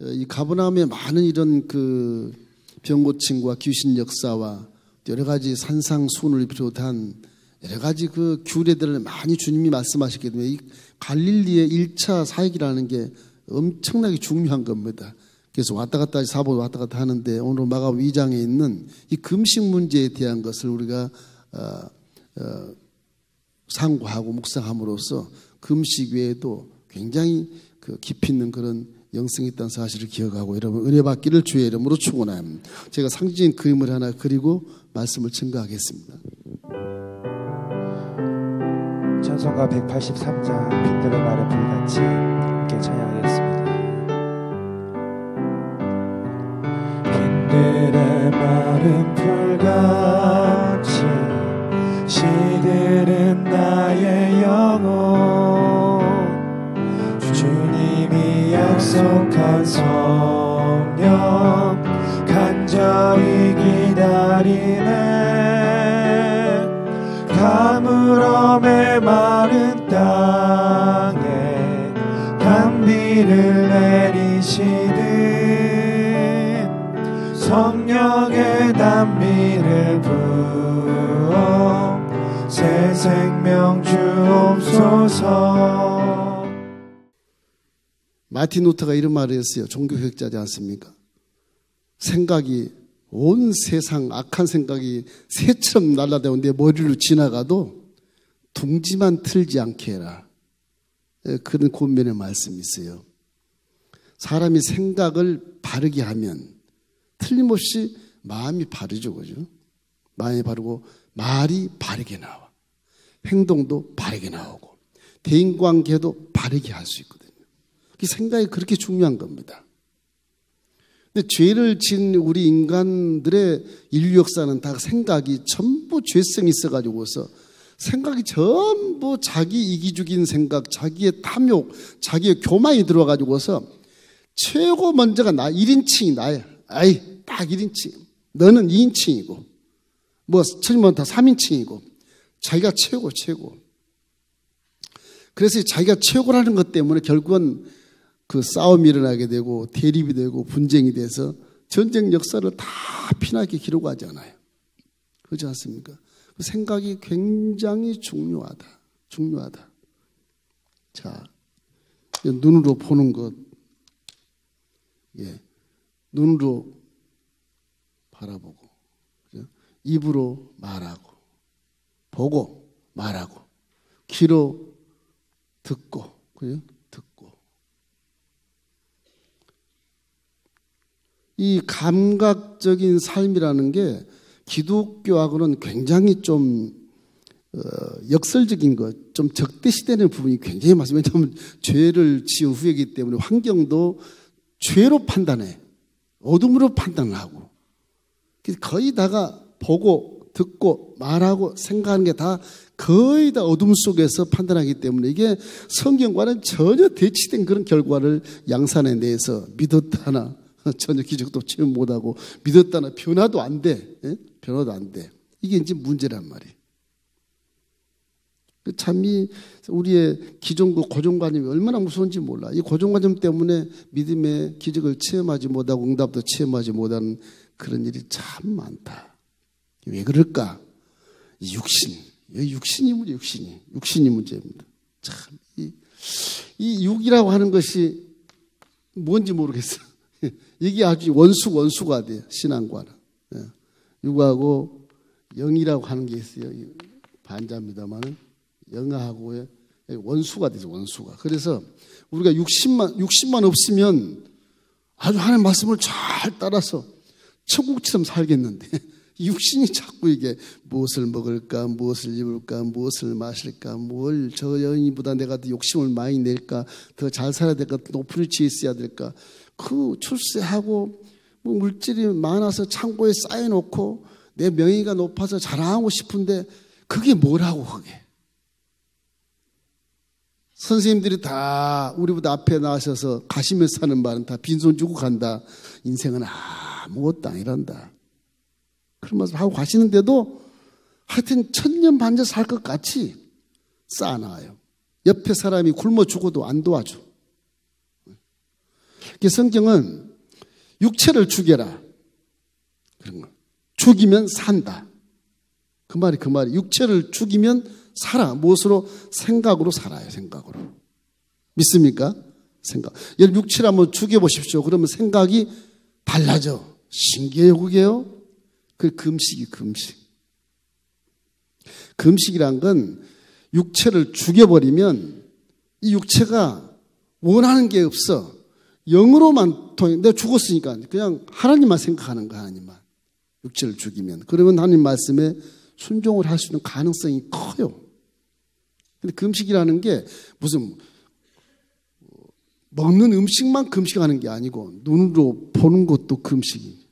이 가버나움에 많은 이런 그 병고침과 귀신 역사와 여러 가지 산상수훈을 비롯한 여러 가지 그 규례들을 많이 주님이 말씀하셨기 때문에 이 갈릴리의 1차 사역이라는 게 엄청나게 중요한 겁니다. 그래서 왔다 갔다 사보 왔다 갔다 하는데 오늘 마가복음 2장에 있는 이 금식 문제에 대한 것을 우리가 상고하고 묵상함으로써 금식 외에도 굉장히 그 깊이 있는 그런 영성이 있다는 사실을 기억하고 여러분 은혜 받기를 주의 이름으로 축원합니다. 제가 상징적인 그림을 하나 그리고 말씀을 증거하겠습니다. 찬송가 183장 빈들의 마른 불같이 함께 찬양하겠습니다. 빈들의 마른 불같이 시들은 나의 영혼 주님이 약속한 성령 간절히 기다리네 가물음의 마른 땅에 단비를 내리시듯 성령의 단비를 부어 새 생명 주옵소서. 마틴 루터가 이런 말을 했어요. 종교개혁자지 않습니까? 생각이 온 세상 악한 생각이 새처럼 날아다니고 내 머리로 지나가도 둥지만 틀지 않게 해라. 그런 권면의 말씀이 있어요. 사람이 생각을 바르게 하면 틀림없이 마음이 바르죠. 그죠? 마음이 바르고 말이 바르게 나와. 행동도 바르게 나오고 대인관계도 바르게 할 수 있거든요. 생각이 그렇게 중요한 겁니다. 근데 죄를 지은 우리 인간들의 인류 역사는 다 생각이 전부 죄성이 있어가지고서 생각이 전부 자기 이기적인 생각, 자기의 탐욕, 자기의 교만이 들어가지고서 최고 먼저가 나, 1인칭이 나야. 아이, 딱 1인칭. 너는 2인칭이고, 뭐, 틀리면 다 3인칭이고, 자기가 최고. 그래서 자기가 최고라는 것 때문에 결국은 그 싸움이 일어나게 되고 대립이 되고 분쟁이 돼서 전쟁 역사를 다 피나게 기록하지 않아요. 그렇지 않습니까? 그 생각이 굉장히 중요하다. 자, 눈으로 보는 것, 예, 눈으로 바라보고, 그죠? 입으로 말하고, 보고 말하고, 귀로 듣고, 그죠? 이 감각적인 삶이라는 게 기독교하고는 굉장히 좀 역설적인 것, 좀 적대시되는 부분이 굉장히 많습니다. 왜냐하면 죄를 지은 후이기 때문에 환경도 죄로 판단해. 어둠으로 판단을 하고. 거의 다가 보고 듣고 말하고 생각하는 게 다 거의 다 어둠 속에서 판단하기 때문에 이게 성경과는 전혀 대치된 그런 결과를 양산에 내서 믿었다나 전혀 기적도 체험 못하고 믿었다나 변화도 안 돼. 예? 변화도 안 돼. 이게 이제 문제란 말이에요. 참 우리의 기존과 고정관념이 얼마나 무서운지 몰라. 이 고정관념 때문에 믿음의 기적을 체험하지 못하고 응답도 체험하지 못하는 그런 일이 참 많다. 왜 그럴까? 육신이 문제입니다. 참 이 육이라고 하는 것이 뭔지 모르겠어. 이게 아주 원수가 돼요. 신앙과는. 육하고 영이라고 하는 게 있어요. 반자입니다만은 영하고의 원수가 되죠. 원수가. 그래서 우리가 육신만 없으면 아주 하나님의 말씀을 잘 따라서 천국처럼 살겠는데 육신이 자꾸 이게 무엇을 먹을까, 무엇을 입을까, 무엇을 마실까, 뭘 저 여인보다 내가 더 욕심을 많이 낼까, 더 잘 살아야 될까, 높은 위치에 있어야 될까. 그 출세하고 뭐 물질이 많아서 창고에 쌓여놓고 내 명예가 높아서 자랑하고 싶은데 그게 뭐라고 그게. 선생님들이 다 우리보다 앞에 나가셔서 가시면서 하는 말은 다 빈손 주고 간다. 인생은 아무것도 아니란다. 그런 말씀 하고 가시는데도 하여튼 천년반년 살 것 같이 쌓아놔요. 옆에 사람이 굶어 죽어도 안 도와줘. 성경은 육체를 죽여라. 그런 거. 죽이면 산다. 그 말이. 육체를 죽이면 살아. 무엇으로? 생각으로 살아요. 생각으로. 믿습니까? 생각. 여러분 육체를 한번 죽여보십시오. 그러면 생각이 달라져. 신기해요, 그게요? 그 금식이 금식. 금식이란 건 육체를 죽여버리면 이 육체가 원하는 게 없어. 영으로만 내가 죽었으니까 그냥 하나님만 생각하는 거야. 하나님만. 육체를 죽이면. 그러면 하나님 말씀에 순종을 할 수 있는 가능성이 커요. 근데 금식이라는 게 무슨 먹는 음식만 금식하는 게 아니고 눈으로 보는 것도 금식이.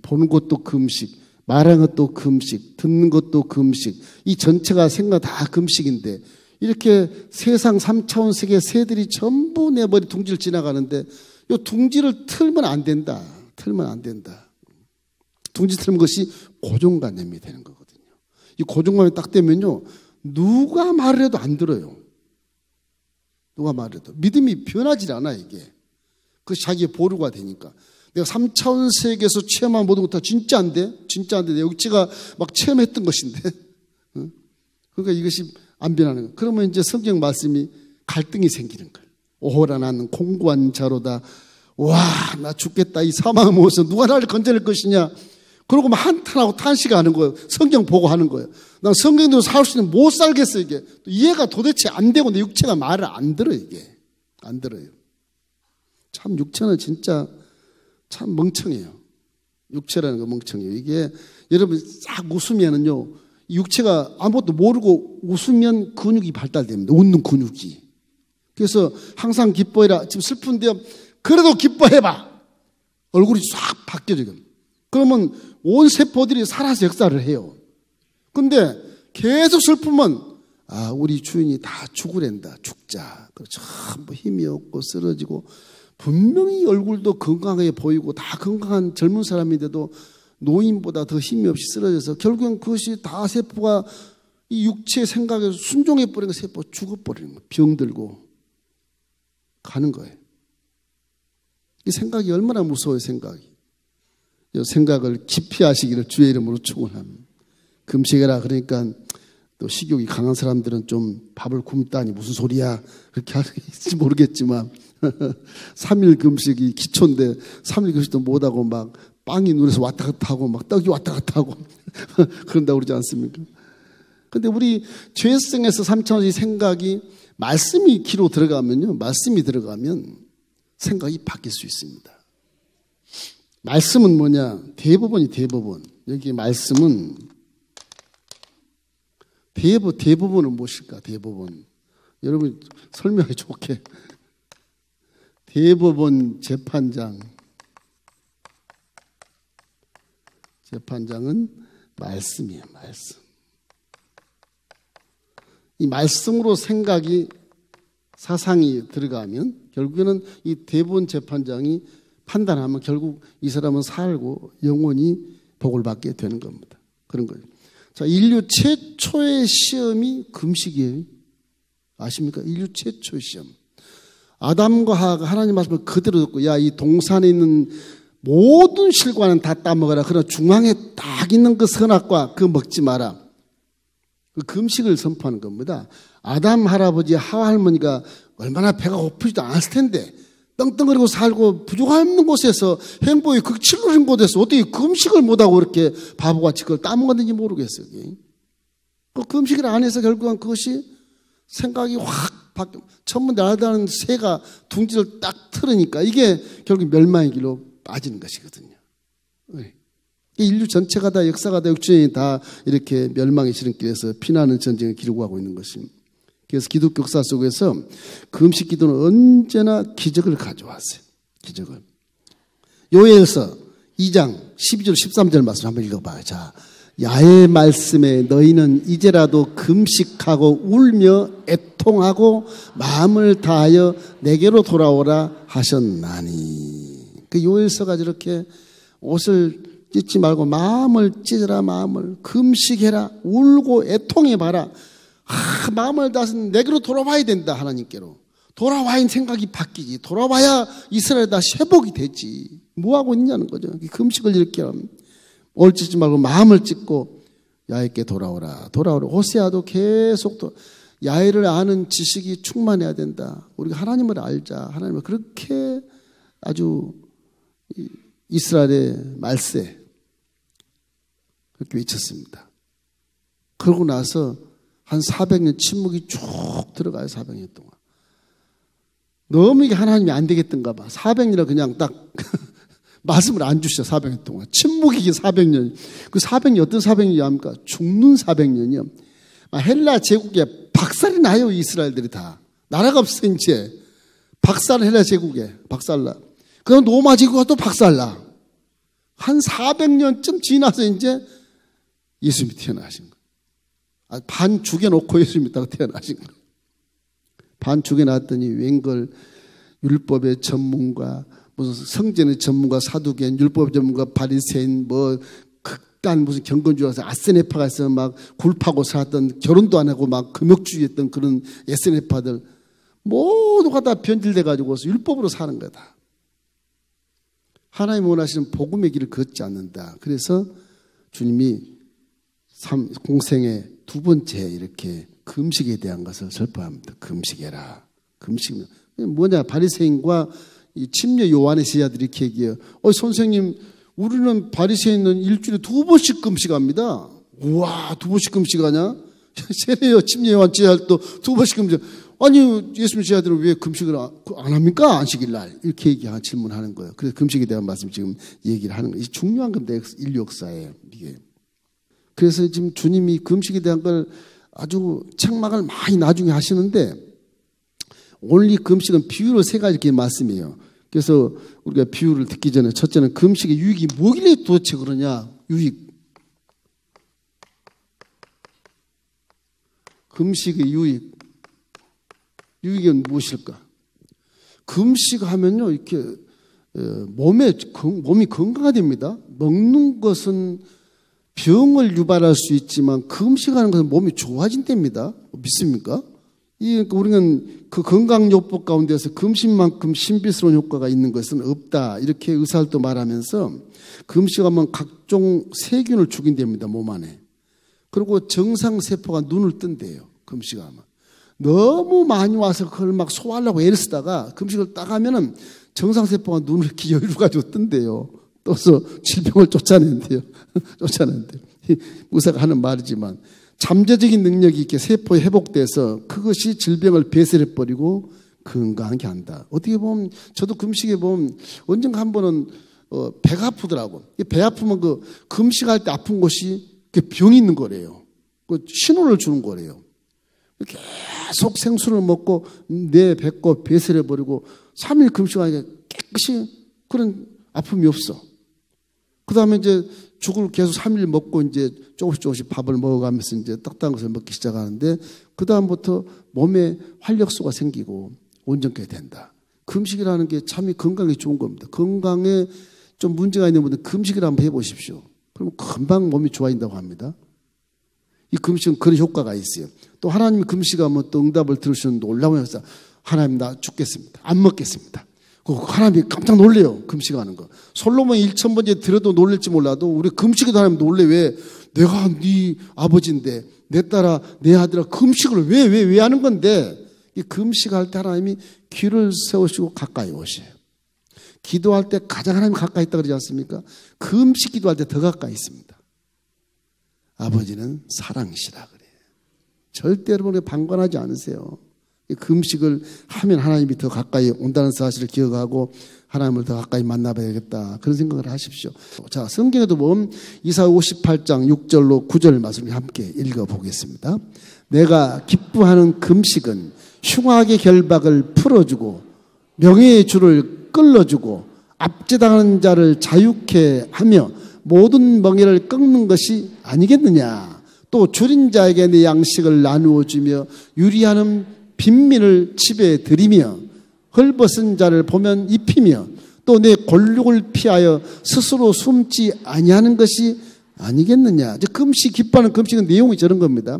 보는 것도 금식. 말하는 것도 금식. 듣는 것도 금식. 이 전체가 생각 다 금식인데 이렇게 세상 3차원 세계 새들이 전부 내 머리 둥지를 지나가는데 이 둥지를 틀면 안 된다. 틀면 안 된다. 둥지 틀는 것이 고정관념이 되는 거거든요. 이 고정관념이 딱 되면요. 누가 말을 해도 안 들어요. 누가 말을 해도. 믿음이 변하지 않아 이게. 그 자기의 보루가 되니까. 내가 3차원 세계에서 체험한 모든 것 다 진짜 안 돼. 진짜 안 돼. 내 육체가 막 체험했던 것인데. 그러니까 이것이 안 변하는 거예요. 그러면 이제 성경 말씀이 갈등이 생기는 거예요. 오호라 나는 공고한 자로다. 와, 나 죽겠다. 이 사망의 모습 누가 나를 건져낼 것이냐. 그러고 막 한탄하고 탄식하는 거예요. 성경 보고 하는 거예요. 난 성경대로 살 수 있는 못 살겠어 이게. 이해가 도대체 안 되고 내 육체가 말을 안 들어 이게. 안 들어요. 참 육체는 진짜 참 멍청해요. 육체라는 거 멍청해요. 이게 여러분 싹 웃으면은요. 육체가 아무것도 모르고 웃으면 근육이 발달됩니다. 웃는 근육이. 그래서 항상 기뻐해라. 지금 슬픈데요. 그래도 기뻐해봐. 얼굴이 싹 바뀌어져요. 그러면 온 세포들이 살아서 역사를 해요. 근데 계속 슬프면 우리 주인이 다 죽으랜다. 죽자. 전부 힘이 없고 쓰러지고 분명히 얼굴도 건강하게 보이고 다 건강한 젊은 사람인데도 노인보다 더 힘이 없이 쓰러져서 결국엔 그것이 다 세포가 이 육체의 생각에 순종해버리는 세포 죽어버리는 거예요. 병들고 가는 거예요. 이 생각이 얼마나 무서워요. 생각이. 이 생각을 깊이 하시기를 주의 이름으로 축원합니다. 금식해라. 그러니까 또 식욕이 강한 사람들은 좀 밥을 굶다니 무슨 소리야 그렇게 할지 모르겠지만 3일 금식이 기초인데 3일 금식도 못하고 막 빵이 눈에서 왔다 갔다 하고 막 떡이 왔다 갔다 하고 그런다고 그러지 않습니까? 근데 우리 죄성에서 3차원의 생각이 말씀이 귀로 들어가면요. 말씀이 들어가면 생각이 바뀔 수 있습니다. 말씀은 뭐냐? 대부분. 여기 말씀은 대부분은 무엇일까? 대부분. 여러분 설명하기 좋게. 대법원 재판장은 말씀이에요. 말씀. 이 말씀으로 생각이 사상이 들어가면 결국에는 이 대법원 재판장이 판단하면 결국 이 사람은 살고 영원히 복을 받게 되는 겁니다. 그런 거예요. 자, 인류 최초의 시험이 금식이에요. 아십니까? 인류 최초의 시험. 아담과 하와가 하나님 말씀을 그대로 듣고 야, 이 동산에 있는 모든 실과는 다 따먹어라. 그러나 중앙에 딱 있는 그 선악과 그거 먹지 마라. 그 금식을 선포하는 겁니다. 아담 할아버지 하와 할머니가 얼마나 배가 고프지도 않았을 텐데 떵떵거리고 살고 부족한 곳에서 행복의 극치로 한 곳에서 어떻게 금식을 못하고 그렇게 바보같이 그걸 따먹었는지 모르겠어요. 그 금식을 안 해서 결국은 그것이 생각이 확 바뀌어. 천문 날아다니는 새가 둥지를 딱 틀으니까 이게 결국 멸망의 길로 빠지는 것이거든요. 인류 전체가 다 역사가 다 육체이 다 이렇게 멸망의 지름길에서 피나는 전쟁을 기르고 가고 있는 것입니다. 그래서 기독교 역사 속에서 금식 기도는 언제나 기적을 가져왔어요. 기적을. 요엘서 2장 12절 13절 말씀 한번 읽어봐요. 자, 야의 말씀에 너희는 이제라도 금식하고 울며 애통하고 마음을 다하여 내게로 돌아오라 하셨나니. 그 요엘서가 저렇게 옷을 찢지 말고 마음을 찢어라. 마음을 금식해라. 울고 애통해봐라. 마음을 다해서 내게로 돌아와야 된다. 하나님께로 돌아와야 생각이 바뀌지. 돌아와야 이스라엘이 다시 회복이 되지. 뭐하고 있냐는 거죠. 금식을 이렇게 하면 얼찍지 말고 마음을 찢고 야훼께 돌아오라. 돌아오라. 호세아도 계속 야훼를 아는 지식이 충만해야 된다. 우리가 하나님을 알자. 하나님을 그렇게 아주 이스라엘의 말세 그렇게 외쳤습니다. 그러고 나서 한 400년 침묵이 쭉 들어가요. 400년 동안. 너무 이게 하나님이 안 되겠던가 봐. 400년이라 그냥 딱 말씀을 안 주시죠. 400년 동안. 침묵이 이게 400년. 그 400년 어떤 400년이 합니까? 죽는 400년이요. 헬라 제국에 박살이 나요. 이스라엘들이 다. 나라가 없어 이제. 박살 헬라 제국에. 박살나. 그럼 로마 제국가 또 박살나. 한 400년쯤 지나서 이제 예수님이 태어나신 거예요. 반 죽여놓고 예수님이 딱 태어나신 거예요. 반 죽여놨더니 웬걸 율법의 전문가, 무슨 성전의 전문가, 사두개인, 율법 전문가, 바리새인, 뭐 극단 무슨 경건주의라서 아세네파가 있어 막 굴파고 살았던, 결혼도 안 하고 막 금욕주의했던 그런 에세네파들 모두가 다 변질돼 가지고서 율법으로 사는 거다. 하나님 원하시는 복음의 길을 걷지 않는다. 그래서 주님이 공생의 두 번째 이렇게 금식에 대한 것을 설파합니다. 금식해라. 금식 뭐냐? 바리새인과 이 침례 요한의 제자들이 이렇게 얘기해요. 선생님, 우리는 바리새인은 일주일에 2번씩 금식합니다. 우와, 2번씩 금식하냐? 세례요 침례 요한 제자들도 2번씩 금식. 아니, 예수님 제자들은 왜 금식을 안 합니까? 안식일 날. 이렇게 질문하는 거예요. 그래서 금식에 대한 말씀 지금 얘기를 하는 거예요. 중요한 겁니다. 인류 역사에. 이게. 그래서 지금 주님이 금식에 대한 걸 아주 책망을 많이 나중에 하시는데, 오늘 이 금식은 비유로 3가지 이렇게 말씀이에요. 그래서 우리가 비유를 듣기 전에 첫째는 금식의 유익이 뭐길래 도대체 그러냐? 유익. 금식의 유익. 유익은 무엇일까? 금식하면요, 이렇게 몸이 건강화됩니다. 먹는 것은 병을 유발할 수 있지만 금식하는 것은 몸이 좋아진답니다. 믿습니까? 우리는 그 건강요법 가운데서 금식만큼 신비스러운 효과가 있는 것은 없다. 이렇게 의사들도 말하면서 금식하면 각종 세균을 죽인답니다. 몸 안에. 그리고 정상세포가 눈을 뜬대요. 금식하면. 너무 많이 와서 그걸 막 소화하려고 애를 쓰다가 금식을 딱 하면은 정상세포가 눈을 이렇게 여유를 가지고 뜬대요. 떠서 질병을 쫓아낸대요. 쫓아낸대요. 의사가 하는 말이지만 잠재적인 능력이 이렇게 세포에 회복돼서 그것이 질병을 배설해버리고 건강하게 한다. 어떻게 보면 저도 금식에 보면 언젠가 한 번은 배가 아프더라고. 배 아프면 그 금식할 때 아픈 곳이 병이 있는 거래요. 그 신호를 주는 거래요. 계속 생수를 먹고 내 배꼽 배설해버리고 3일 금식하니까 깨끗이 그런 아픔이 없어. 그 다음에 이제 죽을 계속 3일 먹고 이제 조금씩 밥을 먹어가면서 이제 딱딱한 것을 먹기 시작하는데 그 다음부터 몸에 활력소가 생기고 온전하게 된다. 금식이라는 게 참 건강에 좋은 겁니다. 건강에 좀 문제가 있는 분들 금식을 한번 해보십시오. 그러면 금방 몸이 좋아진다고 합니다. 이 금식은 그런 효과가 있어요. 또 하나님이 금식하면 또 응답을 들으시는 놀라운 역사. 하나님 나 죽겠습니다. 안 먹겠습니다. 하나님이 깜짝 놀래요. 금식하는 거. 솔로몬이 1000번째 들어도 놀랄지 몰라도 우리 금식에도 하나님 놀래. 왜? 내가 네 아버지인데 내 딸아 내 아들아 금식을 왜 하는 건데 이 금식할 때 하나님이 귀를 세우시고 가까이 오셔요. 기도할 때 가장 하나님 가까이 있다 그러지 않습니까? 금식 기도할 때 더 가까이 있습니다. 아버지는 사랑이시라 그래요. 절대 여러분 방관하지 않으세요. 금식을 하면 하나님이 더 가까이 온다는 사실을 기억하고 하나님을 더 가까이 만나봐야겠다. 그런 생각을 하십시오. 자, 성경에도 보면 이사야 58장 6절로 9절 말씀을 함께 읽어보겠습니다. 내가 기뻐하는 금식은 흉악의 결박을 풀어주고 명예의 줄을 끌어주고 압제당하는 자를 자유케 하며 모든 멍에를 꺾는 것이 아니겠느냐. 또 줄인 자에게 내 양식을 나누어 주며 유리하는 빈민을 집에 들이며 헐벗은 자를 보면 입히며 또 내 권력을 피하여 스스로 숨지 아니하는 것이 아니겠느냐. 이제 금식, 기뻐하는 금식은 내용이 저런 겁니다.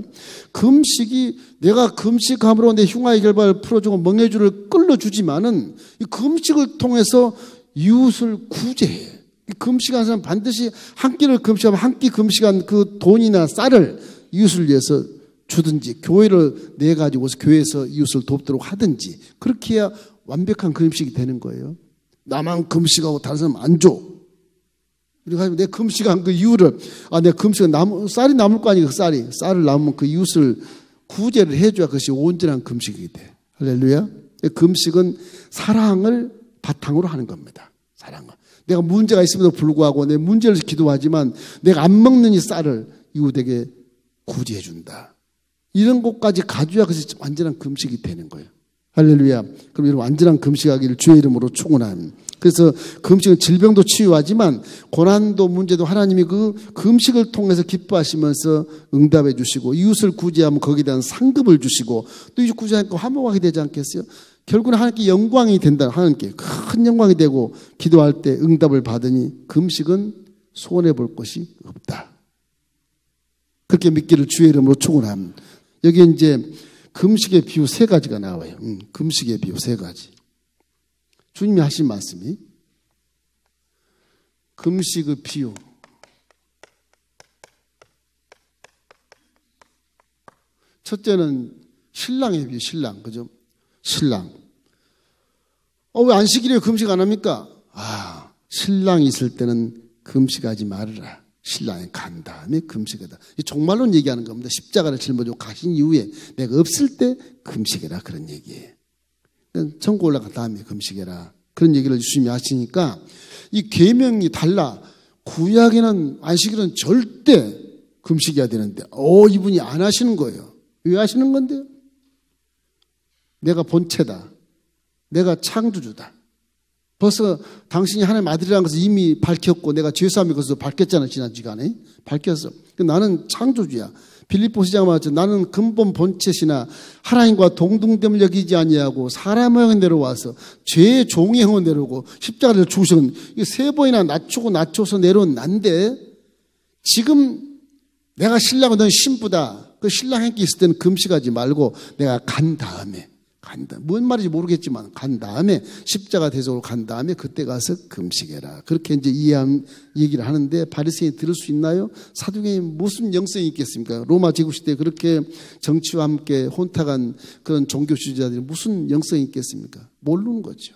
금식이 내가 금식함으로 내 흉화의 결박을 풀어주고 멍해주를 끌어주지만은 이 금식을 통해서 이웃을 구제해. 금식하는 사람 반드시 한 끼를 금식하면 한 끼 금식한 그 돈이나 쌀을 이웃을 위해서 주든지 교회를 내가지고서 교회에서 이웃을 돕도록 하든지 그렇게 해야 완벽한 금식이 되는 거예요. 나만 금식하고 다른 사람 안 줘. 그리고 내 금식한 그 이유를 내 금식은 쌀이 남을 거 아니에요. 그 쌀을 남으면 그 이웃을 구제를 해줘야 그것이 온전한 금식이 돼. 할렐루야. 금식은 사랑을 바탕으로 하는 겁니다. 사랑을. 내가 문제가 있음에도 불구하고 내 문제를 기도하지만 내가 안 먹는 이 쌀을 이웃에게 구제해 준다. 이런 것까지 가져야 그것이 완전한 금식이 되는 거예요. 할렐루야. 그럼 여러분 완전한 금식하기를 주의 이름으로 축원합니다. 그래서 금식은 질병도 치유하지만 고난도 문제도 하나님이 그 금식을 통해서 기뻐하시면서 응답해 주시고 이웃을 구제하면 거기에 대한 상급을 주시고 또 이웃 구제하니까 화목하게 되지 않겠어요? 결국은 하나님께 영광이 된다. 하나님께 큰 영광이 되고 기도할 때 응답을 받으니 금식은 손해 볼 것이 없다. 그렇게 믿기를 주의 이름으로 축원합니다. 여기 이제 금식의 비유 3가지가 나와요. 금식의 비유 3가지. 주님이 하신 말씀이 금식의 비유. 첫째는 신랑의 비유, 신랑. 그죠? 신랑. 왜 안식일에 금식 안 합니까? 신랑이 있을 때는 금식하지 말으라. 신랑이 간 다음에 금식하다. 종말론 얘기하는 겁니다. 십자가를 짊어지고 가신 이후에 내가 없을 때 금식해라. 그런 얘기예요. 천국 올라간 다음에 금식해라. 그런 얘기를 주님이 하시니까 이 계명이 달라. 구약에는 안식일은 절대 금식해야 되는데 이분이 안 하시는 거예요. 왜 하시는 건데요? 내가 본체다. 내가 창조주다. 벌써 당신이 하나님 아들이라는 것을 이미 밝혔고 내가 죄사함이 것을 밝혔잖아요. 지난 시간에. 밝혔어. 나는 창조주야. 빌립보서장 말했죠. 나는 근본 본체시나 하나님과 동등됨을 여기지 아니하고 사람의 형을 내려와서 죄의 종의 형을 내려오고 십자가를 죽으신 이 3번이나 낮춰서 내려온 난데 지금 내가 신랑은 넌 신부다. 그 신랑 함께 있을 때는 금식하지 말고 내가 간 다음에 뭔 말인지 모르겠지만 간 다음에 십자가 대속으로 간 다음에 그때 가서 금식해라. 그렇게 이제 이해한 얘기를 하는데 바리새인이 들을 수 있나요? 사두개인이 무슨 영성이 있겠습니까? 로마 제국 시대에 그렇게 정치와 함께 혼탁한 그런 종교 지도자들이 무슨 영성이 있겠습니까? 모르는 거죠.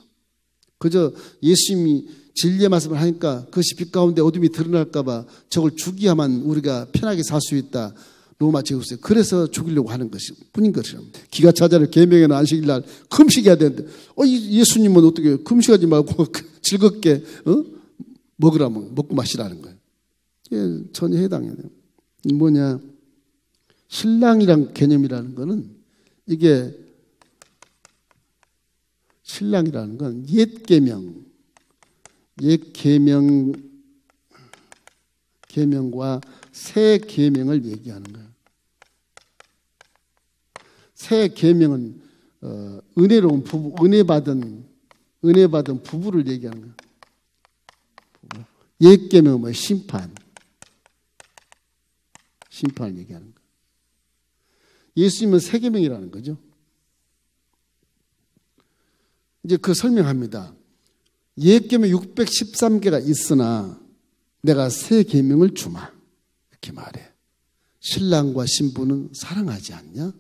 그저 예수님이 진리의 말씀을 하니까 그것이 빛 가운데 어둠이 드러날까 봐 저걸 죽여야만 우리가 편하게 살 수 있다. 로마 제국에 그래서 죽이려고 하는 것이 뿐인 것이죠. 기가 차자를 계명에는 안식일 날 금식해야 되는데 예수님은 어떻게 금식하지 말고 즐겁게 먹으라면 먹고 마시라는 거예요. 예, 전혀 해당해요. 뭐냐 신랑이란 개념이라는 거는 이게 신랑이라는 건 옛 계명과 새 계명을 얘기하는 거예요. 새 계명은 은혜로운 부부, 은혜 받은 부부를 얘기하는 거예요. 옛 계명은 뭐예요? 심판을 얘기하는 거예요. 예수님은 새 계명이라는 거죠. 이제 그 설명합니다. 옛 계명 613개가 있으나 내가 새 계명을 주마. 이렇게 말해. 신랑과 신부는 사랑하지 않냐?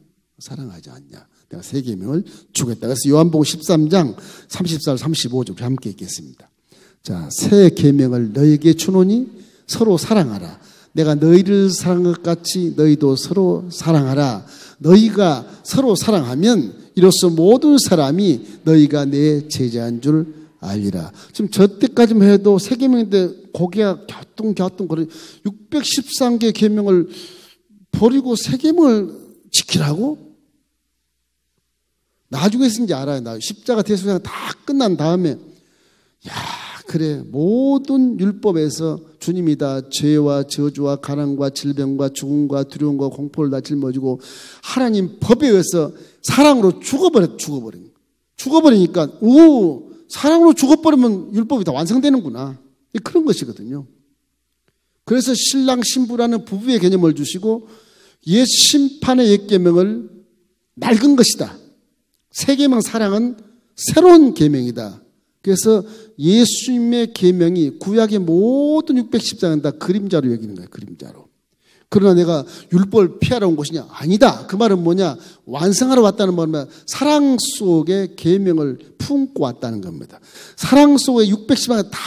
내가 새 계명을 주겠다. 그래서 요한복음 13장 34절 35절 함께 읽겠습니다. 자, 새 계명을 너에게 주노니 서로 사랑하라. 내가 너희를 사랑한 것 같이 너희도 서로 사랑하라. 너희가 서로 사랑하면 이로써 모든 사람이 너희가 내 제자인 줄 알리라. 지금 저 때까지만 해도 새 계명인데 고개가 갸뚱갸뚱 거려 613개 계명을 버리고 새 계명을 지키라고? 나중에 쓴지 알아요. 나 십자가 대속이 다 끝난 다음에 그래 모든 율법에서 주님이 다 죄와 저주와 가난과 질병과 죽음과 두려움과 공포를 다 짊어지고 하나님 법에 의해서 사랑으로 죽어버리니까 사랑으로 죽어버리면 율법이 다 완성되는구나. 그런 것이거든요. 그래서 신랑 신부라는 부부의 개념을 주시고 옛 심판의 옛 계명을 낡은 것이다. 새 계명 사랑은 새로운 계명이다. 그래서 예수님의 계명이 구약의 모든 610장은 다 그림자로 여기는 거예요. 그림자로. 그러나 내가 율법을 피하러 온 것이냐? 아니다. 그 말은 뭐냐? 완성하러 왔다는 말은 사랑 속에 계명을 품고 왔다는 겁니다. 사랑 속에 610장은 다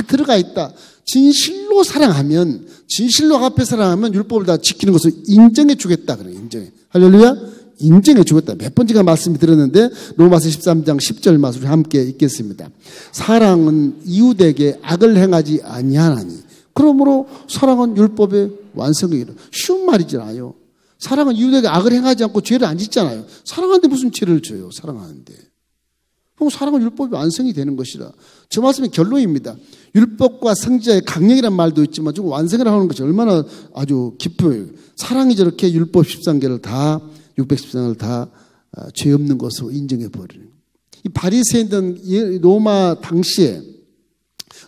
들어가 있다. 진실로 사랑하면, 진실로 앞에 사랑하면 율법을 다 지키는 것을 인정해 주겠다. 그래, 인정해. 할렐루야. 인정해 주겠다. 몇 번째가 말씀이 들었는데 로마서 13장 10절 말씀을 함께 읽겠습니다. 사랑은 이웃에게 악을 행하지 아니하나니 그러므로 사랑은 율법의 완성이라. 쉬운 말이지 않아요. 사랑은 이웃에게 악을 행하지 않고 죄를 안 짓잖아요. 사랑하는데 무슨 죄를 져요. 사랑하는데. 그럼 사랑은 율법이 완성이 되는 것이라. 저 말씀의 결론입니다. 율법과 성자의 강령이라는 말도 있지만 좀 완성이라고 하는 것이 얼마나 아주 깊어요. 사랑이 저렇게 율법 13개를 다 613장을 다 죄 없는 것으로 인정해 버리는. 이 바리새인들은 로마 당시에,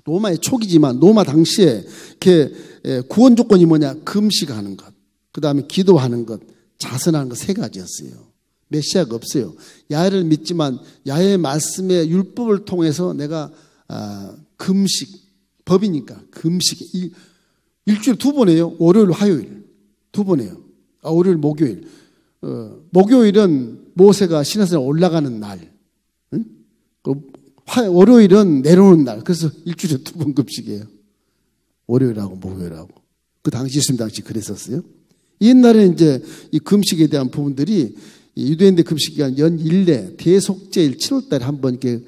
로마의 초기지만 로마 당시에 이렇게 구원 조건이 뭐냐? 금식하는 것, 그 다음에 기도하는 것, 자선하는 것 세 가지였어요. 메시아가 없어요. 야훼를 믿지만 야훼의 말씀의 율법을 통해서 내가 금식, 법이니까 금식 일주일에 2번 해요. 월요일, 화요일 2번 해요. 월요일, 목요일. 목요일은 모세가 시내산에 올라가는 날, 응? 월요일은 내려오는 날. 그래서 일주일에 2번 금식이에요. 월요일하고 목요일하고. 그 당시 예수님 당시 그랬었어요. 옛날에 이제 이 금식에 대한 부분들이 유대인들 금식 기간 연 1례 대속제일 7월달에 한번 이렇게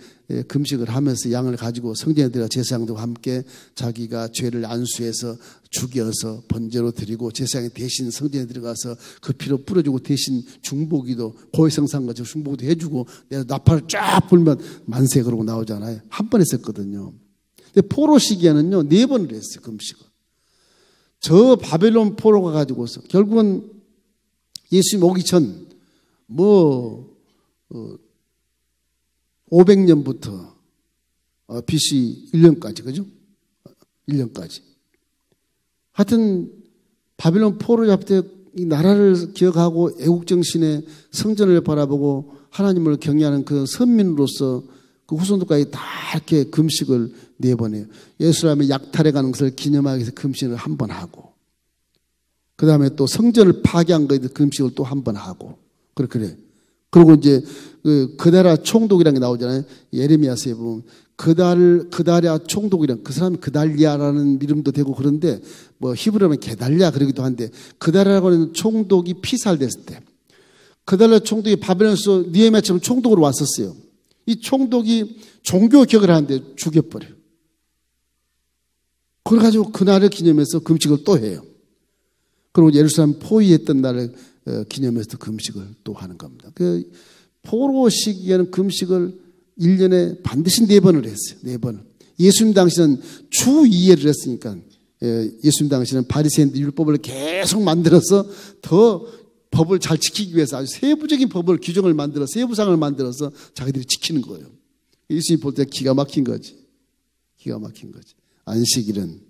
금식을 하면서 양을 가지고 성전에 들어가 제사장들과 함께 자기가 죄를 안수해서 죽여서 번제로 드리고 제사장이 대신 성전에 들어가서 그 피로 뿌려주고 대신 중보기도 고해성상같이 중보기도 해주고 내가 나팔을 쫙 불면 만세 그러고 나오잖아요. 한 번 했었거든요. 근데 포로 시기에는요 4번을 했어요. 금식을. 저 바벨론 포로가 가지고서 결국은 예수님 오기 전 500년부터 BC 1년까지, 그죠? 1년까지. 하여튼, 바벨론 포로 잡을 때 이 나라를 기억하고 애국정신에 성전을 바라보고 하나님을 경외하는 그 선민으로서 그 후손들까지 다 이렇게 금식을 4번 해요. 예루살렘에 약탈해 가는 것을 기념하기 위해서 금식을 한 번 하고, 그 다음에 또 성전을 파괴한 거에 대해서 금식을 또 한 번 하고, 그래. 그리고 이제 그다랴 총독이라는 게 나오잖아요. 예레미야서에 보면 그다랴 총독이란, 그 사람이 그달리아라는 이름도 되고 그런데 뭐 히브리어는 게달랴 그러기도 한데, 그다랴라고 하는 총독이 피살됐을 때 그달랴 총독이 바벨론에서 느헤미야처럼 총독으로 왔었어요. 이 총독이 종교 개혁을 하는데 죽여버려요. 그래가지고 그날을 기념해서 금식을 또 해요. 그리고 예루살렘 포위했던 날을 기념해서 금식을 또 하는 겁니다. 그 포로 시기에는 금식을 1년에 반드시 4번을 했어요. 4번. 예수님 당시는 주 2회를 했으니까, 예수님 당시는 바리새인들 율법을 계속 만들어서 더 법을 잘 지키기 위해서 아주 세부적인 법을, 규정을 만들어 세부상을 만들어서 자기들이 지키는 거예요. 예수님 볼 때 기가 막힌 거지. 기가 막힌 거지. 안식일은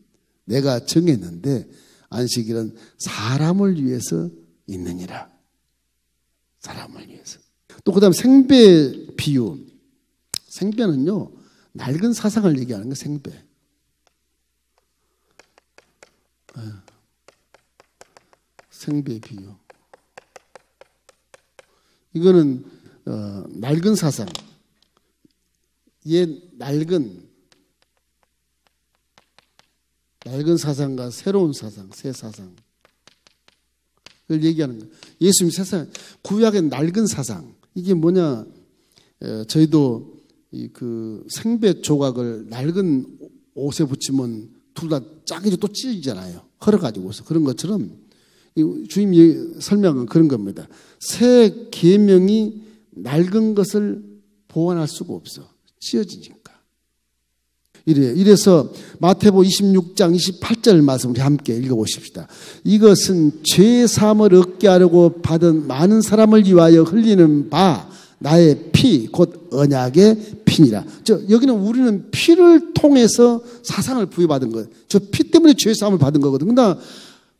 내가 정했는데 안식일은 사람을 위해서 있느니라. 사람을 위해서. 또 그 다음 생배 비유. 생배는요, 낡은 사상을 얘기하는 거예요. 생배. 생배 비유. 이거는 낡은 사상. 옛 낡은 사상과 새로운 사상, 새 사상. 그걸 얘기하는 거예요. 예수님 세상, 구약의 낡은 사상. 이게 뭐냐, 저희도 그 생배 조각을 낡은 옷에 붙이면 둘 다 짜기로 또 찢어지잖아요. 헐어가지고서. 그런 것처럼 주님이 설명은 그런 겁니다. 새 계명이 낡은 것을 보완할 수가 없어. 찢어지니까. 이래서 마태복음 26장 28절 말씀 우리 함께 읽어보십시다. 이것은 죄 사함을 얻게 하려고 받은 많은 사람을 위하여 흘리는 바 나의 피 곧 언약의 피니라. 여기는 우리는 피를 통해서 사상을 부여받은 거예요. 저 피 때문에 죄사함을 받은 거거든. 그러나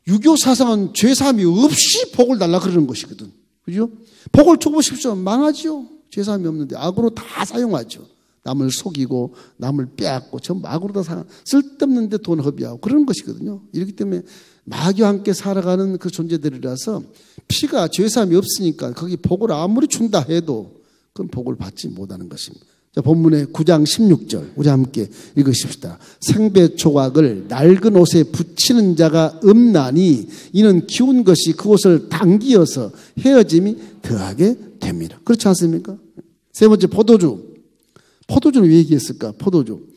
유교 사상은 죄사함이 없이 복을 달라 그러는 것이거든. 그죠? 복을 줘보십시오. 망하죠. 죄사함이 없는데 악으로 다 사용하죠. 남을 속이고 남을 빼앗고 전부 악으로 다 쓸데없는 데 돈 허비하고 그런 것이거든요. 이렇기 때문에 마귀와 함께 살아가는 그 존재들이라서 피가 죄사함이 없으니까 거기 복을 아무리 준다 해도 그건 복을 받지 못하는 것입니다. 자, 본문의 9장 16절 우리 함께 읽으십시다. 생배 조각을 낡은 옷에 붙이는 자가 없나니 이는 기운 것이 그 옷을 당기어서 헤어짐이 더하게 됩니다. 그렇지 않습니까? 세 번째 포도주. 포도주는 왜 얘기했을까? 포도주.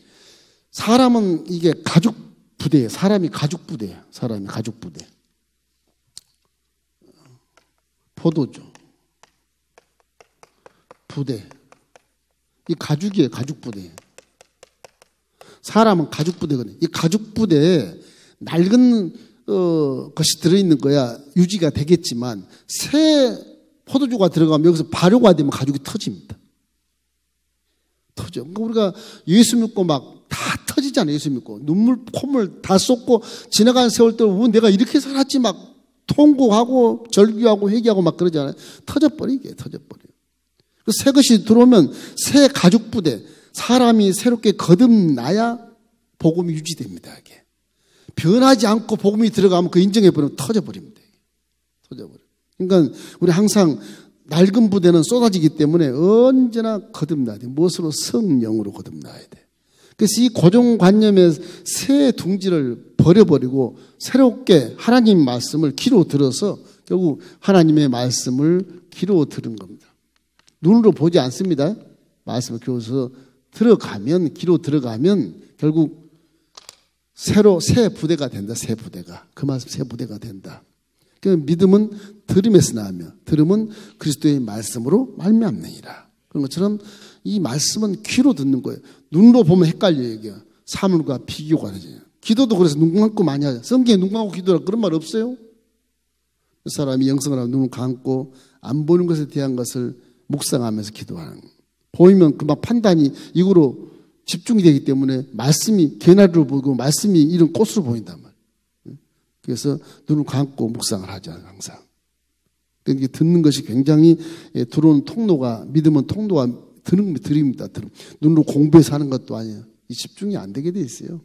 사람은 이게 가죽 부대예요. 사람이 가죽 부대예요. 사람이 가죽 부대. 포도주. 부대. 이 가죽이에요. 가죽 부대. 사람은 가죽 부대거든요. 이 가죽 부대에 낡은 것이 들어있는 거야 유지가 되겠지만 새 포도주가 들어가면 여기서 발효가 되면 가죽이 터집니다. 터져. 그러니까 우리가 예수 믿고 막 다 터지잖아요. 예수 믿고 눈물 콧물 다 쏟고 지나가는 세월 동안 내가 이렇게 살았지 막 통곡하고 절규하고 회개하고 막 그러잖아요. 터져버리게 터져버려요. 새 것이 들어오면 새 가죽 부대 사람이 새롭게 거듭나야 복음이 유지됩니다. 이게 변하지 않고 복음이 들어가면 그 인정해버리면 터져버립니다. 터져버려. 그러니까 우리 항상 낡은 부대는 쏟아지기 때문에 언제나 거듭나야 돼. 무엇으로? 성령으로 거듭나야 돼. 그래서 이 고정관념의 새 둥지를 버려버리고 새롭게 하나님 말씀을 귀로 들어서 결국 하나님의 말씀을 귀로 들은 겁니다. 눈으로 보지 않습니다. 말씀을 귀로서 들어가면 귀로 들어가면 결국 새로 새 부대가 된다. 새 부대가. 그 말씀 새 부대가 된다. 그러니까 믿음은 들음에서 나오며 들음은 그리스도의 말씀으로 말미암느니라. 그런 것처럼 이 말씀은 귀로 듣는 거예요. 눈으로 보면 헷갈려요. 이게 사물과 비교가 되죠. 기도도 그래서 눈 감고 많이 하죠. 성경에 눈 감고 기도라 그런 말 없어요? 그 사람이 영성을 하고 눈을 감고 안 보이는 것에 대한 것을 묵상하면서 기도하는 거예요. 보이면 금방 판단이 이거로 집중이 되기 때문에 말씀이 개나리로 보이고 말씀이 이런 꽃으로 보인단 말이에요. 그래서 눈을 감고 묵상을 하죠. 항상. 그러니까 듣는 것이 굉장히 들어오는 통로가 믿음은 통로가 드립니다. 눈으로 공부해서 하는 것도 아니에요. 이 집중이 안 되게 돼 있어요.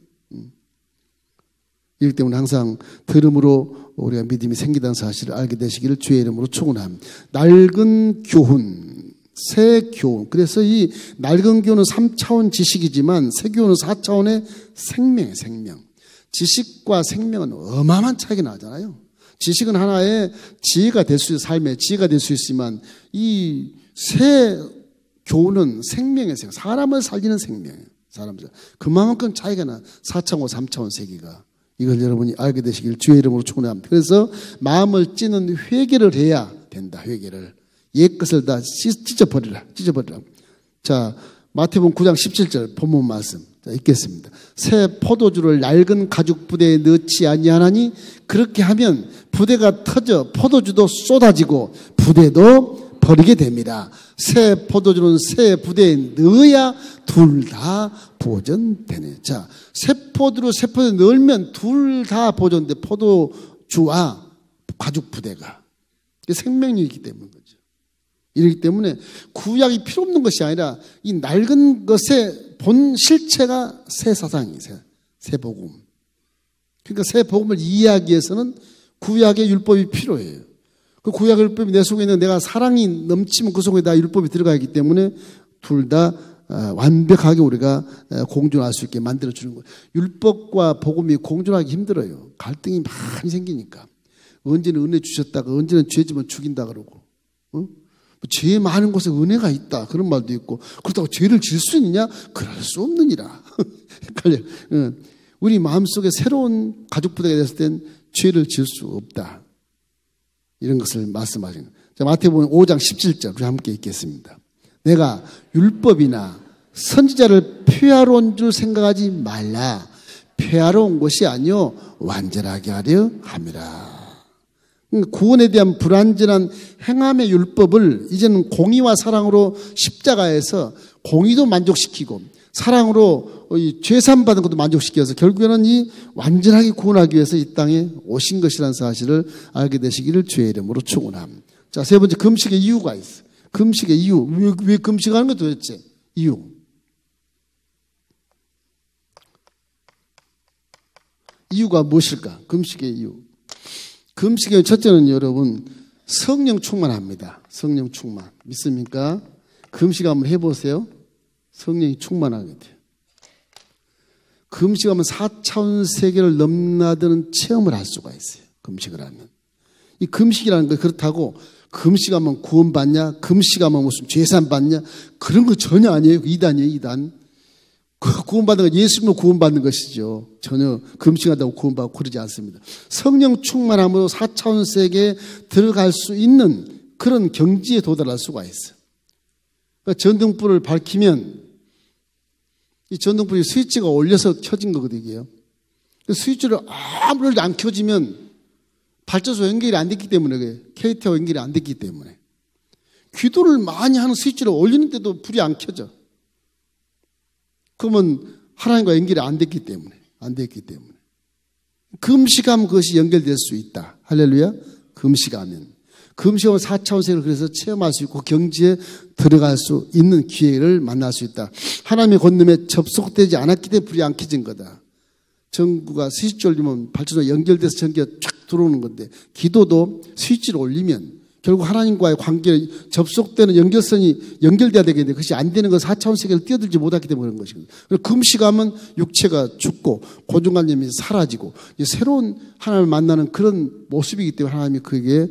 이렇기 때문에 항상 들음으로 우리가 믿음이 생기다는 사실을 알게 되시기를 주의 이름으로 축원합니다. 낡은 교훈, 새 교훈. 그래서 이 낡은 교훈은 3차원 지식이지만 새 교훈은 4차원의 생명이에요. 생명. 지식과 생명은 어마어마한 차이가 나잖아요. 지식은 하나의 지혜가 될 수 있어요. 삶의 지혜가 될 수 있지만 이 새 교훈은 생명의 생명. 사람을 살리는 생명이에요. 사람들. 그만큼 차이가 나. 4차원, 3차원 세계가. 이걸 여러분이 알게 되시길 주의 이름으로 축원합니다. 그래서 마음을 찌는 회개를 해야 된다. 회개를. 옛 것을 다 찢어버리라. 찢어버리라. 자, 마태복음 9장 17절 본문 말씀. 자, 읽겠습니다. 새 포도주를 낡은 가죽 부대에 넣지 아니하나니 그렇게 하면 부대가 터져 포도주도 쏟아지고 부대도 버리게 됩니다. 새 포도주는 새 부대에 넣어야 둘 다 보존되네. 자, 새 포도로 새 포도에 넣으면 둘 다 보존돼. 포도주와 가죽 부대가. 생명이 있기 때문인 거죠. 이렇기 때문에 구약이 필요 없는 것이 아니라 이 낡은 것의 본 실체가 새 사상이에요. 새 복음. 그러니까 새 복음을 이해하기 위해서는 구약의 율법이 필요해요. 그 구약 율법이 내 속에 있는 내가 사랑이 넘치면 그 속에 다 율법이 들어가 있기 때문에 둘 다 완벽하게 우리가 공존할 수 있게 만들어주는 거예요. 율법과 복음이 공존하기 힘들어요. 갈등이 많이 생기니까. 언제는 은혜 주셨다가 언제는 죄 지면 죽인다 그러고. 죄 많은 곳에 은혜가 있다. 그런 말도 있고. 그렇다고 죄를 질 수 있느냐? 그럴 수 없느니라. 헷갈려요. 우리 마음속에 새로운 가족부대가 됐을 땐 죄를 질 수 없다. 이런 것을 말씀하시는 거예요. 자, 마태복음 5장 17절 우리 함께 읽겠습니다. 내가 율법이나 선지자를 폐하러 온 줄 생각하지 말라. 폐하러 온 것이 아니요 완전하게 하려 함이라. 구원에 대한 불완전한 행함의 율법을 이제는 공의와 사랑으로 십자가에서 공의도 만족시키고 사랑으로 죄산받은 것도 만족시켜서 결국에는 이 완전하게 구원하기 위해서 이 땅에 오신 것이라는 사실을 알게 되시기를 주의 이름으로 축원합니다. 자, 세 번째, 금식의 이유가 있어요. 금식의 이유. 왜 금식하는 거 도대체? 이유. 이유가 무엇일까? 금식의 이유. 금식의 첫째는 여러분 성령 충만합니다. 성령 충만. 믿습니까? 금식 한번 해보세요. 성령이 충만하게 돼요. 금식하면 4차원 세계를 넘나드는 체험을 할 수가 있어요. 금식을 하면. 이 금식이라는 거 그렇다고 금식하면 구원받냐? 금식하면 무슨 죄산 받냐? 그런 거 전혀 아니에요. 이단이에요, 이단. 구원받는 거 예수님으로 구원받는 것이죠. 전혀 금식한다고 구원받고 그러지 않습니다. 성령 충만함으로 4차원 세계에 들어갈 수 있는 그런 경지에 도달할 수가 있어요. 그러니까 전등불을 밝히면 이 전등불이 스위치가 올려서 켜진 거거든요. 스위치를 아무리 안 켜지면 발전소 연결이 안 됐기 때문에 KT와 연결이 안 됐기 때문에 기도를 많이 하는 스위치를 올리는데도 불이 안 켜져. 그러면 하나님과 연결이 안 됐기 때문에 금식하면 그것이 연결될 수 있다. 할렐루야. 금식하면 4차원 세계를 그래서 체험할 수 있고 경지에 들어갈 수 있는 기회를 만날 수 있다. 하나님의 권능에 접속되지 않았기 때문에 불이 안 켜진 거다. 전구가 스위치 올리면 발전소에 연결돼서 전기가 쫙 들어오는 건데 기도도 스위치를 올리면 결국 하나님과의 관계에 접속되는 연결선이 연결돼야 되겠는데 그것이 안 되는 건 4차원 세계를 뛰어들지 못하기 때문에 그런 것이거든요. 금식하면 육체가 죽고 고정관념이 사라지고 새로운 하나님을 만나는 그런 모습이기 때문에 하나님이 그에게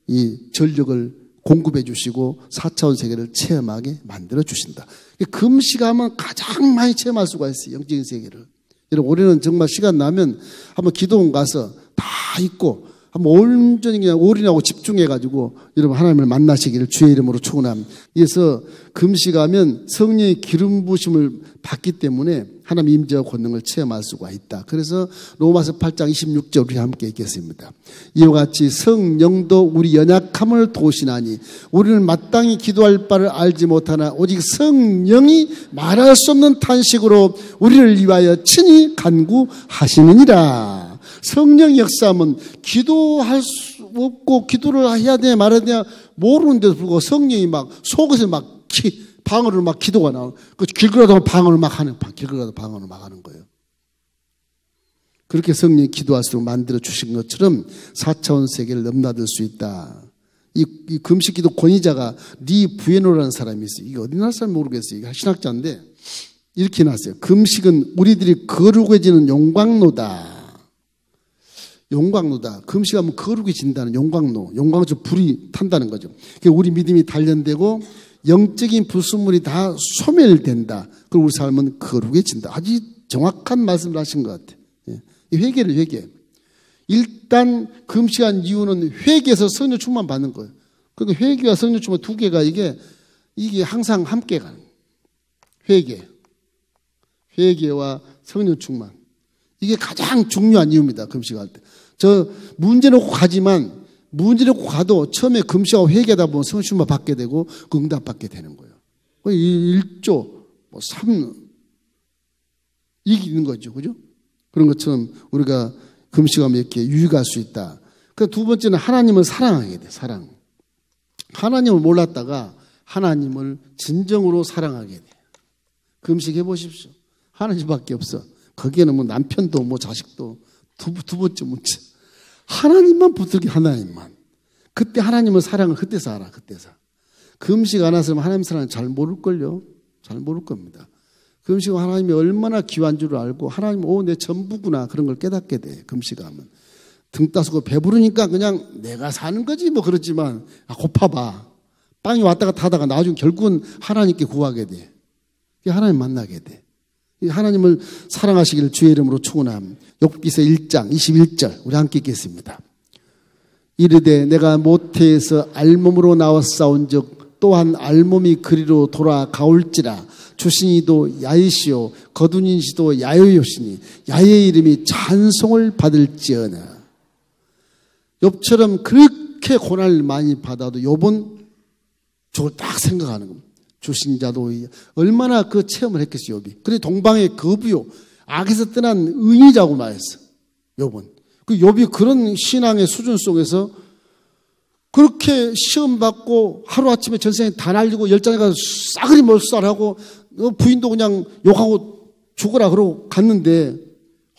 이 전력을 공급해 주시고 4차원 세계를 체험하게 만들어 주신다. 금식하면 가장 많이 체험할 수가 있어요. 영적인 세계를. 여러분 올해는 정말 시간 나면 한번 기도원 가서 다 있고 한번 온전히 그냥 올인하고 집중해가지고 여러분 하나님을 만나시기를 주의 이름으로 축원합니다. 그래서 금식하면 성령의 기름 부으심을 받기 때문에 하나님 임재와 권능을 체험할 수가 있다. 그래서 로마서 8장 26절 우리 함께 읽겠습니다. 이와 같이 성령도 우리 연약함을 도우시나니 우리는 마땅히 기도할 바를 알지 못하나 오직 성령이 말할 수 없는 탄식으로 우리를 위하여 친히 간구하시느니라. 성령 역사하면 기도할 수 없고 기도를 해야 되냐 말아야 되냐 모르는데도 불구하고 성령이 막 속에서 막 방언으로 막 기도가 나오고 길 걸어도 방언을 막 하는 거예요. 그렇게 성령이 기도할 수 있도록 만들어 주신 것처럼 4차원 세계를 넘나들 수 있다. 이 금식 기도 권위자가 리 부에노라는 사람이 있어요. 이게 어디 나라 사람 모르겠어요. 이게 신학자인데 이렇게 해놨어요. 금식은 우리들이 거룩해지는 용광로다. 용광로다. 금식하면 거룩해진다는 용광로. 용광로 불이 탄다는 거죠. 우리 믿음이 단련되고 영적인 불순물이 다 소멸된다. 그리고 우리 삶은 거룩해진다. 아주 정확한 말씀을 하신 것 같아요. 회개를 회개. 일단 금식한 이유는 회개에서 성령 충만 받는 거예요. 그러니까 회개와 성령 충만 두 개가 이게 항상 함께 가는 거예요. 회개와 성령 충만. 이게 가장 중요한 이유입니다. 금식할 때. 저 문제 놓고 가지만 문제 놓고 가도 처음에 금식하고 회개하다 보면 성령 충만 받게 되고 그 응답 받게 되는 거예요. 1조 3 이기는 거죠. 그죠? 그런 것처럼 우리가 금식하면 이렇게 유익할 수 있다. 그 두 번째는 하나님을 사랑하게 돼. 사랑. 하나님을 몰랐다가 하나님을 진정으로 사랑하게 돼. 금식해 보십시오. 하나님밖에 없어. 거기에는 뭐 남편도 뭐 자식도 두 번째 문제. 하나님만 붙들게 하나님만. 그때 하나님을 사랑을 그때서 알아. 그때서. 금식 안 했으면 하나님 사랑을 잘 모를걸요. 잘 모를 겁니다. 금식은 하나님이 얼마나 귀한 줄 알고 하나님 내 전부구나 그런 걸 깨닫게 돼. 금식하면. 등 따스고 배부르니까 그냥 내가 사는 거지 뭐 그렇지만 고파봐. 빵이 왔다가 타다가 나중에 결국은 하나님께 구하게 돼. 하나님 만나게 돼. 하나님을 사랑하시기를 주의 이름으로 축원합니다. 욥기서 1장 21절 우리 함께 읽겠습니다. 이르되 내가 모태에서 알몸으로 나왔사온즉 또한 알몸이 그리로 돌아가올지라 주신이도 야이시오 거두니시도 야요요시니 야의 이름이 찬송을 받을지어나. 욥처럼 그렇게 고난을 많이 받아도 욥은 저걸 딱 생각하는 겁니다. 주신 자도 얼마나 그 체험을 했겠어요, 욥이. 그래 동방의 거부요, 악에서 떠난 의인이라고 말했어, 욥은. 그 욥이 그런 신앙의 수준 속에서 그렇게 시험 받고 하루아침에 전생에 다 날리고 열장에 가서 싸그리 몰살하고 부인도 그냥 욕하고 죽어라 그러고 갔는데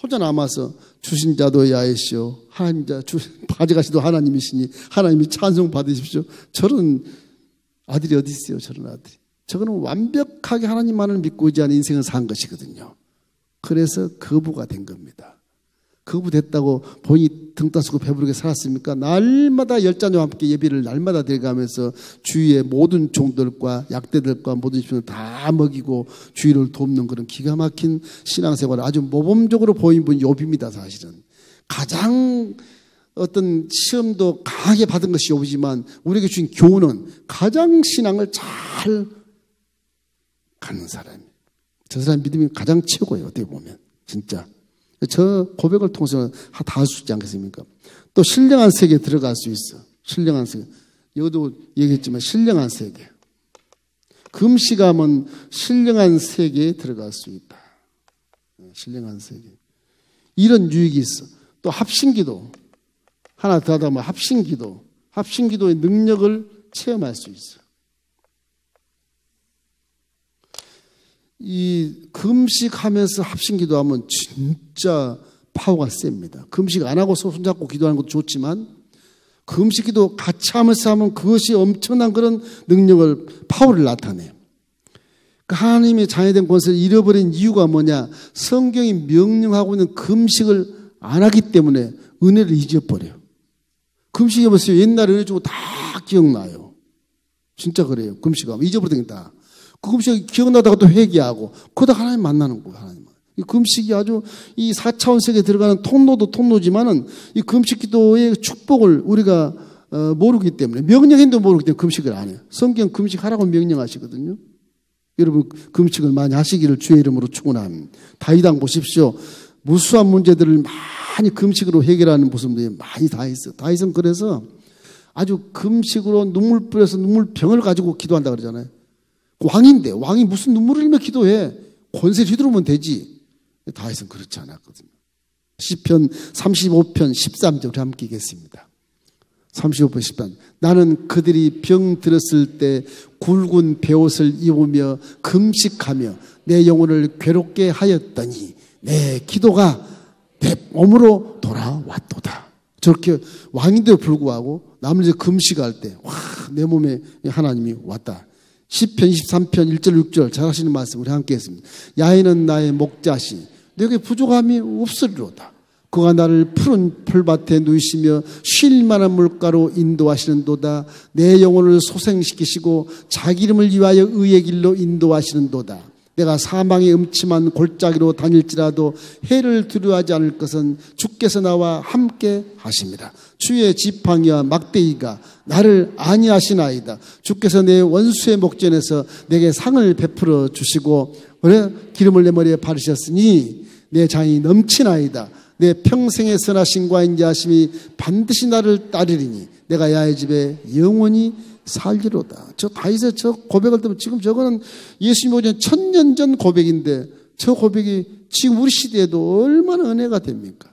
혼자 남아서 주신 자도 야이시오, 하나님 자 가져가시도 하나님이시니 하나님이 찬송 받으십시오. 저런 아들이 어디 있어요, 저런 아들이. 저거는 완벽하게 하나님만을 믿고 의지하는 인생을 산 것이거든요. 그래서 거부가 된 겁니다. 거부 됐다고 본인이 등 따스고 배부르게 살았습니까? 날마다 열자녀와 함께 예배를 날마다 드려가면서 주위의 모든 종들과 약대들과 모든 집을 다 먹이고 주위를 돕는 그런 기가 막힌 신앙생활을 아주 모범적으로 보인 분이 욥입니다. 사실은 가장 어떤 시험도 강하게 받은 것이 욥이지만 우리에게 주신 교훈은 가장 신앙을 잘 갖는 사람이에요. 저 사람 믿음이 가장 최고예요. 어떻게 보면 진짜 저 고백을 통해서 다 할 수 있지 않겠습니까? 또 신령한 세계에 들어갈 수 있어. 신령한 세계. 여기도 얘기했지만 신령한 세계. 금식하면 신령한 세계에 들어갈 수 있다. 신령한 세계. 이런 유익이 있어. 또 합심기도. 하나 더 하다 보면 합심기도. 합심기도의 능력을 체험할 수 있어. 이 금식하면서 합심기도하면 진짜 파워가 셉니다. 금식 안 하고 손잡고 기도하는 것도 좋지만 금식기도 같이 하면서 하면 그것이 엄청난 그런 능력을 파워를 나타내요. 하나님의 자녀된 권세를 잃어버린 이유가 뭐냐? 성경이 명령하고 있는 금식을 안 하기 때문에 은혜를 잊어버려요. 금식해 보세요. 옛날에 은혜 주고 다 기억나요. 진짜 그래요. 금식하면 잊어버리는 게 다. 그 금식이 기억나다가 또 회개하고 그러다 하나님 만나는 거예요. 하나님. 이 금식이 아주 이 4차원 세계에 들어가는 통로도 통로지만은 이 금식 기도의 축복을 우리가 모르기 때문에 명령인도 모르기 때문에 금식을 안 해요. 성경 금식하라고 명령하시거든요. 여러분 금식을 많이 하시기를 주의 이름으로 축원합니다. 다윗왕 보십시오. 무수한 문제들을 많이 금식으로 해결하는 모습들이 많이 다 있어요. 다윗은 그래서 아주 금식으로 눈물 뿌려서 눈물병을 가지고 기도한다 그러잖아요. 왕인데 왕이 무슨 눈물을 흘리며 기도해. 권세를 휘두르면 되지. 다윗은 그렇지 않았거든요. 시편 35편 13절 우리 함께 읽겠습니다. 35편 13. 나는 그들이 병 들었을 때 굵은 베옷을 입으며 금식하며 내 영혼을 괴롭게 하였더니 내 기도가 내 몸으로 돌아왔도다. 저렇게 왕인데도 불구하고 남을 이제 금식할 때 와, 내 몸에 하나님이 왔다. 시편 23편 1절 6절 잘 하시는 말씀 우리 함께 했습니다. 야인은 나의 목자시 내게 부족함이 없으리로다. 그가 나를 푸른 풀밭에 누이시며 쉴 만한 물가로 인도하시는도다. 내 영혼을 소생시키시고 자기 이름을 위하여 의의 길로 인도하시는도다. 내가 사망의 음침한 골짜기로 다닐지라도 해를 두려워하지 않을 것은 주께서 나와 함께 하십니다. 주의 지팡이와 막대기가 나를 안위하시나이다. 주께서 내 원수의 목전에서 내게 상을 베풀어 주시고 기름을 내 머리에 바르셨으니 내 장이 넘치나이다. 내 평생의 선하심과 인자하심이 반드시 나를 따르리니 내가 야의 집에 영원히 살리로다. 저 다윗의 저 고백을 들으면 지금 저거는 예수님 오기 전 1000년 전 고백인데 저 고백이 지금 우리 시대에도 얼마나 은혜가 됩니까?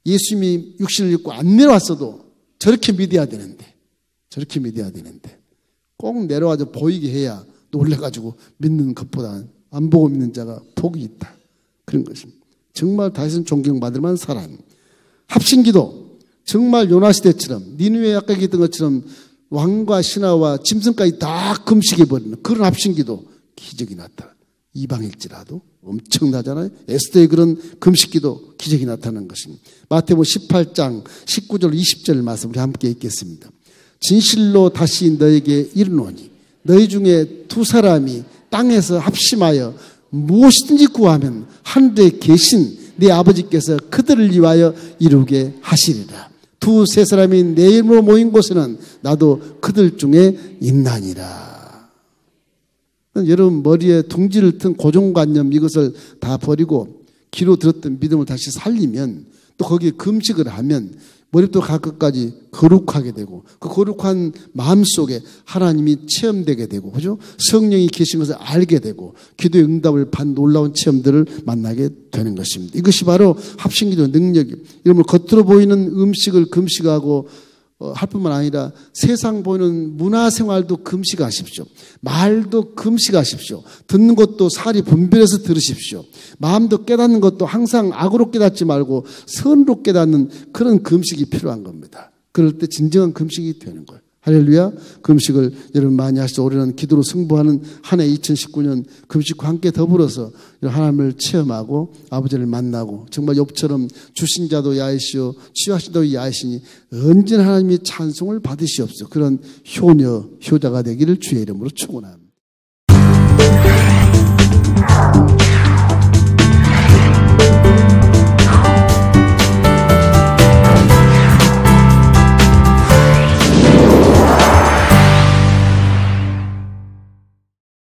예수님이 육신을 입고 안 내려왔어도 저렇게 믿어야 되는데 꼭 내려와서 보이게 해야 놀래가지고 믿는 것보다는 안 보고 믿는 자가 복이 있다. 그런 것입니다. 정말 다윗은 존경받을 만한 사람. 합심기도 정말 요나 시대처럼 니느웨에 아까 얘기했던 것처럼 왕과 신하와 짐승까지 다 금식해버리는 그런 합심기도 기적이 나타나. 이방일지라도 엄청나잖아요. 에스더의 그런 금식기도 기적이 나타나는 것입니다. 마태복음 18장 19절 20절 말씀 우리 함께 읽겠습니다. 진실로 다시 너에게 이르노니 너희 중에 두 사람이 땅에서 합심하여 무엇이든지 구하면 하늘에 계신 네 아버지께서 그들을 위하여 이루게 하시리라. 두세 사람이 내 이름으로 모인 곳에는 나도 그들 중에 있나니라. 여러분 머리에 둥지를 튼 고정관념 이것을 다 버리고 귀로 들었던 믿음을 다시 살리면 또 거기에 금식을 하면 머리부터 발끝까지 거룩하게 되고 그 거룩한 마음속에 하나님이 체험되게 되고 그죠? 성령이 계신 것을 알게 되고 기도의 응답을 받는 놀라운 체험들을 만나게 되는 것입니다. 이것이 바로 합심기도의 능력이에요. 여러분 겉으로 보이는 음식을 금식하고 할 뿐만 아니라 세상 보이는 문화생활도 금식하십시오. 말도 금식하십시오. 듣는 것도 살이 분별해서 들으십시오. 마음도 깨닫는 것도 항상 악으로 깨닫지 말고 선으로 깨닫는 그런 금식이 필요한 겁니다. 그럴 때 진정한 금식이 되는 거예요. 할렐루야. 금식을 여러분 많이 하시죠. 올해는 기도로 승부하는 한 해 2019년 금식과 함께 더불어서 하나님을 체험하고 아버지를 만나고 정말 욥처럼 주신 자도 야이시오 취하신 자도 야이시니 언제나 하나님이 찬송을 받으시옵소서. 그런 효녀 효자가 되기를 주의 이름으로 축원합니다.